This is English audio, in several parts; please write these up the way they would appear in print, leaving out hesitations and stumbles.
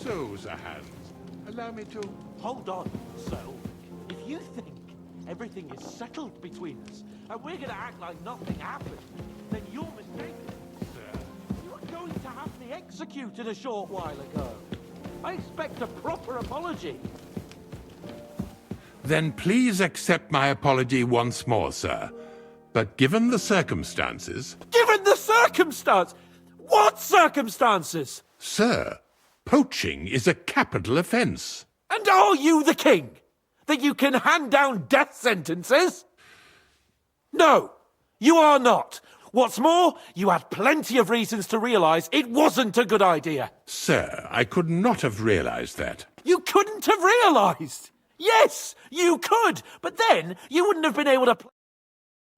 So, Sir Hans, allow me to... Hold on, so if you think everything is settled between us, and we're gonna act like nothing happened, then you're mistaken. Sir. You were going to have me executed a short while ago. I expect a proper apology. Then please accept my apology once more, sir. But given the circumstances... Given the circumstance? What circumstances? Sir, poaching is a capital offence. And are you the king? That you can hand down death sentences? No, you are not. What's more, you had plenty of reasons to realise it wasn't a good idea. Sir, I could not have realised that. You couldn't have realised! Yes, you could, but then you wouldn't have been able to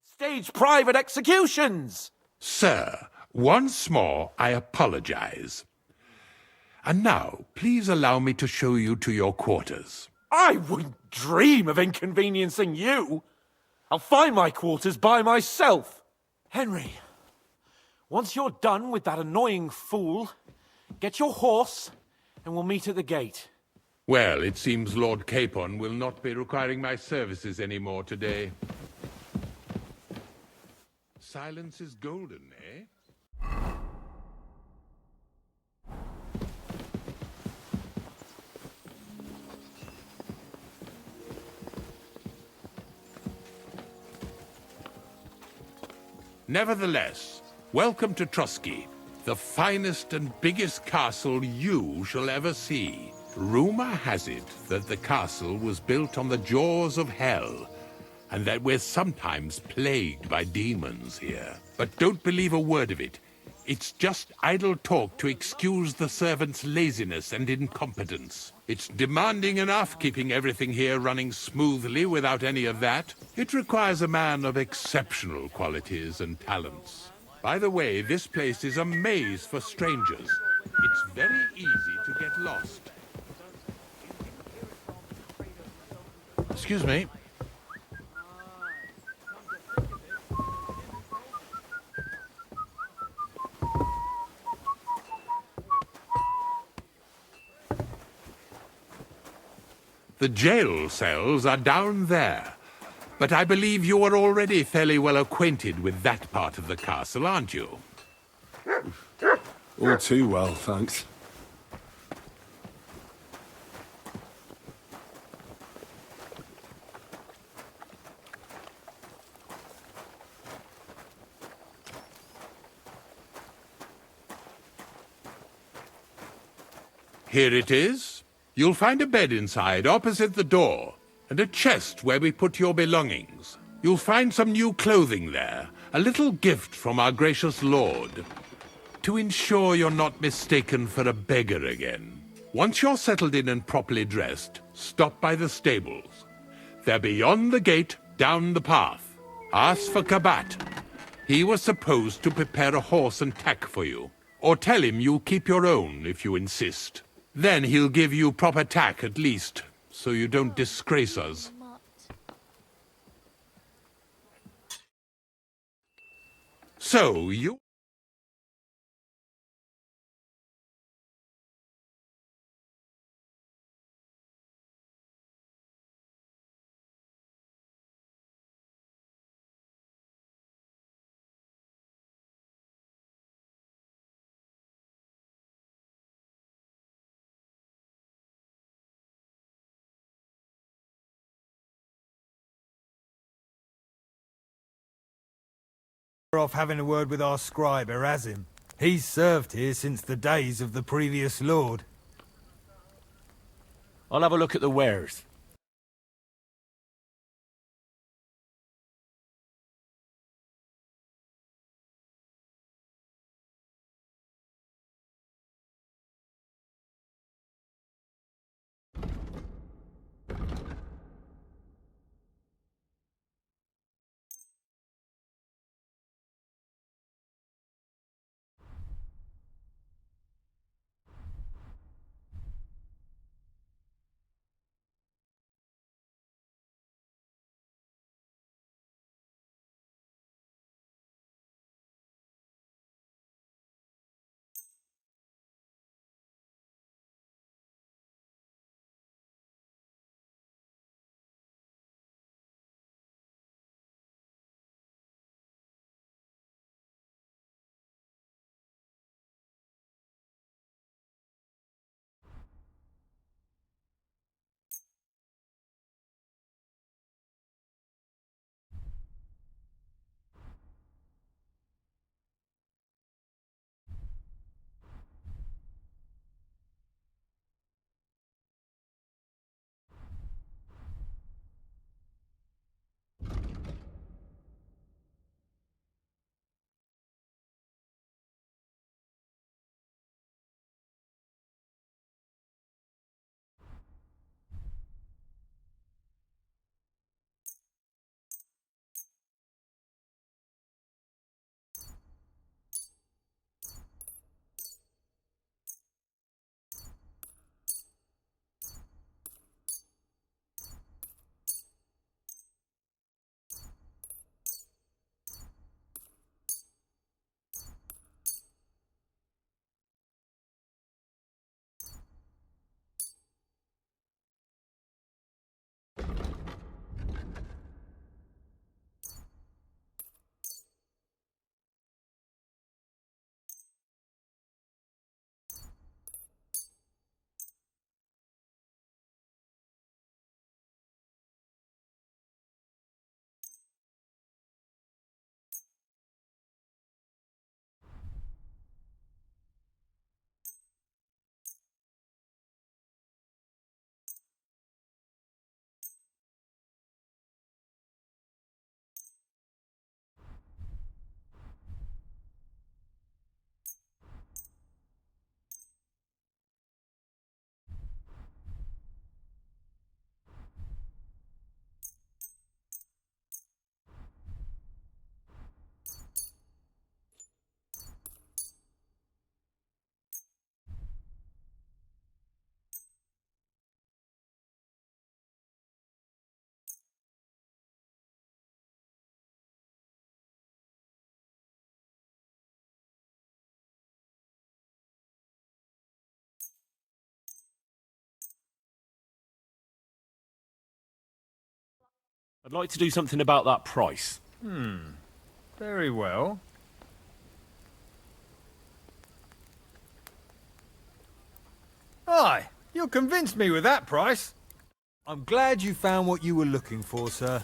stage private executions. Sir, once more I apologise. And now, please allow me to show you to your quarters. I wouldn't dream of inconveniencing you. I'll find my quarters by myself. Henry, once you're done with that annoying fool, get your horse and we'll meet at the gate. Well, it seems Lord Capon will not be requiring my services anymore today. Silence is golden, eh? Nevertheless, welcome to Trusky, the finest and biggest castle you shall ever see. Rumor has it that the castle was built on the jaws of hell, and that we're sometimes plagued by demons here. But don't believe a word of it. It's just idle talk to excuse the servants' laziness and incompetence. It's demanding enough keeping everything here running smoothly without any of that. It requires a man of exceptional qualities and talents. By the way, this place is a maze for strangers. It's very easy to get lost. Excuse me. The jail cells are down there. But I believe you are already fairly well acquainted with that part of the castle, aren't you? All too well, thanks. Here it is. You'll find a bed inside, opposite the door, and a chest where we put your belongings. You'll find some new clothing there, a little gift from our gracious lord, to ensure you're not mistaken for a beggar again. Once you're settled in and properly dressed, stop by the stables. They're beyond the gate, down the path. Ask for Kabat. He was supposed to prepare a horse and tack for you. Or tell him you'll keep your own if you insist. Then he'll give you proper tack at least, so you don't disgrace us. So, you... Off having a word with our scribe, Erasim. He's served here since the days of the previous lord. I'll have a look at the wares. I'd like to do something about that price. Very well. Aye, you'll convince me with that price. I'm glad you found what you were looking for, sir.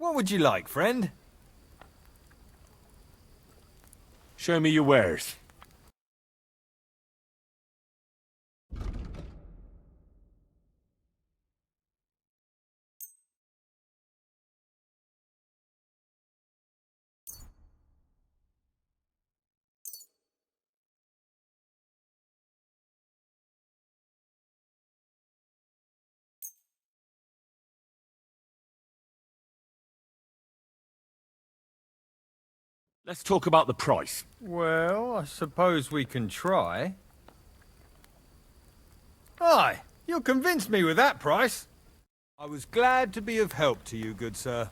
What would you like, friend? Show me your wares. Let's talk about the price. Well, I suppose we can try. Aye, you'll convince me with that price. I was glad to be of help to you, good sir.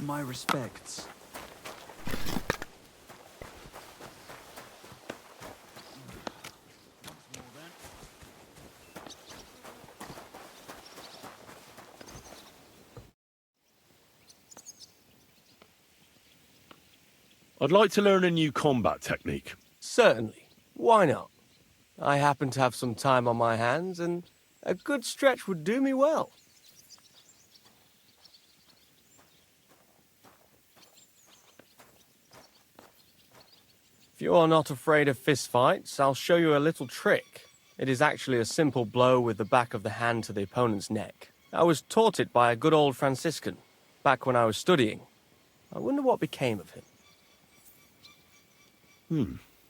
My respects. I'd like to learn a new combat technique. Certainly. Why not? I happen to have some time on my hands, and a good stretch would do me well. If you are not afraid of fistfights, I'll show you a little trick. It is actually a simple blow with the back of the hand to the opponent's neck. I was taught it by a good old Franciscan, back when I was studying. I wonder what became of him.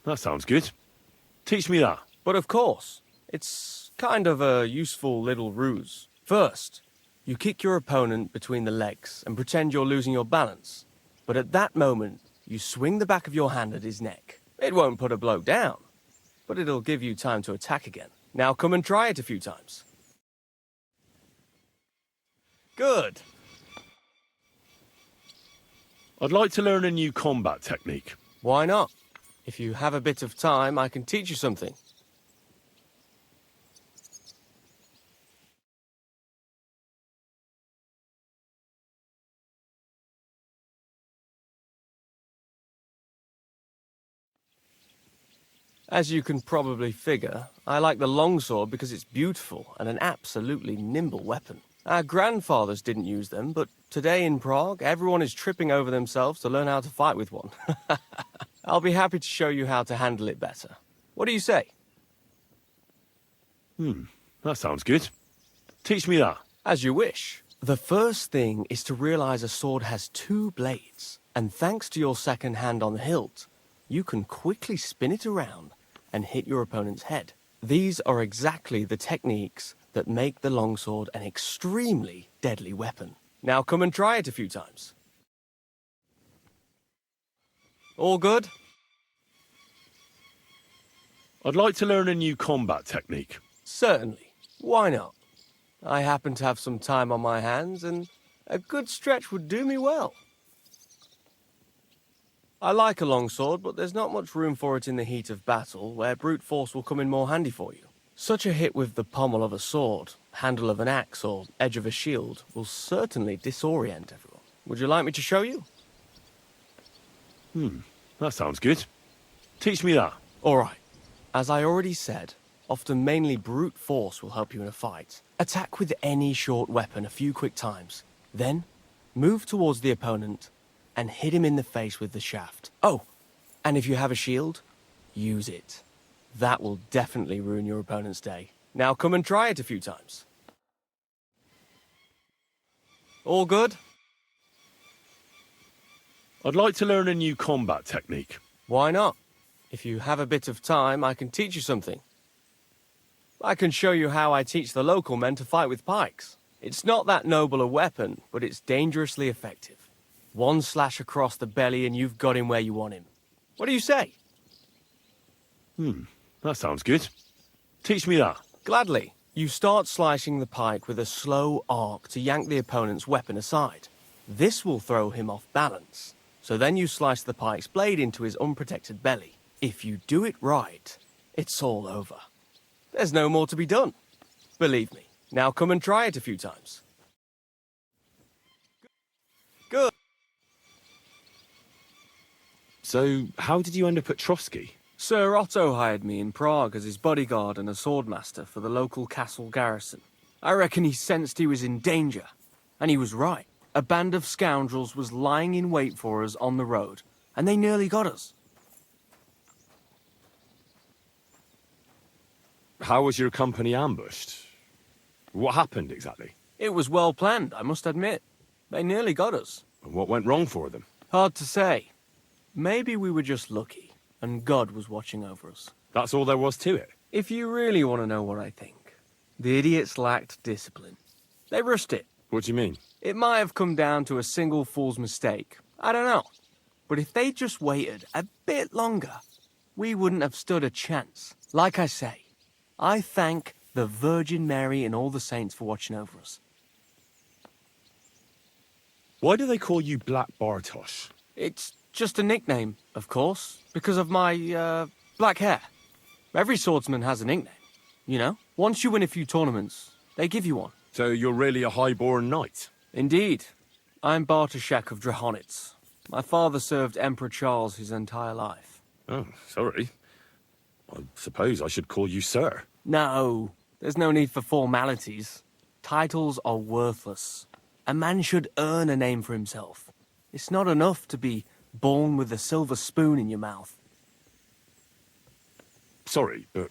That sounds good. Teach me that. But of course, it's kind of a useful little ruse. First, you kick your opponent between the legs and pretend you're losing your balance. But at that moment, you swing the back of your hand at his neck. It won't put a blow down, but it'll give you time to attack again. Now come and try it a few times. Good. I'd like to learn a new combat technique. Why not? If you have a bit of time, I can teach you something. As you can probably figure, I like the longsword because it's beautiful and an absolutely nimble weapon. Our grandfathers didn't use them, but today in Prague, everyone is tripping over themselves to learn how to fight with one. I'll be happy to show you how to handle it better. What do you say? That sounds good. Teach me that. As you wish. The first thing is to realize a sword has two blades, and thanks to your second hand on the hilt, you can quickly spin it around and hit your opponent's head. These are exactly the techniques that make the longsword an extremely deadly weapon. Now come and try it a few times. All good? I'd like to learn a new combat technique. Certainly. Why not? I happen to have some time on my hands, and a good stretch would do me well. I like a longsword, but there's not much room for it in the heat of battle, where brute force will come in more handy for you. Such a hit with the pommel of a sword, handle of an axe, or edge of a shield will certainly disorient everyone. Would you like me to show you? That sounds good. Teach me that. All right. As I already said, often mainly brute force will help you in a fight. Attack with any short weapon a few quick times. Then, move towards the opponent and hit him in the face with the shaft. Oh, and if you have a shield, use it. That will definitely ruin your opponent's day. Now come and try it a few times. All good? I'd like to learn a new combat technique. Why not? If you have a bit of time, I can teach you something. I can show you how I teach the local men to fight with pikes. It's not that noble a weapon, but it's dangerously effective. One slash across the belly and you've got him where you want him. What do you say? That sounds good. Teach me that. Gladly. You start slicing the pike with a slow arc to yank the opponent's weapon aside. This will throw him off balance. So then you slice the pike's blade into his unprotected belly. If you do it right, it's all over. There's no more to be done. Believe me. Now come and try it a few times. Good. So, how did you end up at Trotsky? Sir Otto hired me in Prague as his bodyguard and a swordmaster for the local castle garrison. I reckon he sensed he was in danger. And he was right. A band of scoundrels was lying in wait for us on the road, and they nearly got us. How was your company ambushed? What happened exactly? It was well planned, I must admit. They nearly got us. And what went wrong for them? Hard to say. Maybe we were just lucky, and God was watching over us. That's all there was to it. If you really want to know what I think, the idiots lacked discipline. They rushed it. What do you mean? It might have come down to a single fool's mistake. I don't know. But if they just waited a bit longer, we wouldn't have stood a chance. Like I say, I thank the Virgin Mary and all the saints for watching over us. Why do they call you Black Bartosz? It's just a nickname, of course, because of my, black hair. Every swordsman has a nickname, you know? Once you win a few tournaments, they give you one. So you're really a high-born knight? Indeed. I'm Bartoszek of Drahonitz. My father served Emperor Charles his entire life. Oh, sorry. I suppose I should call you sir. No, there's no need for formalities. Titles are worthless. A man should earn a name for himself. It's not enough to be born with a silver spoon in your mouth. Sorry, but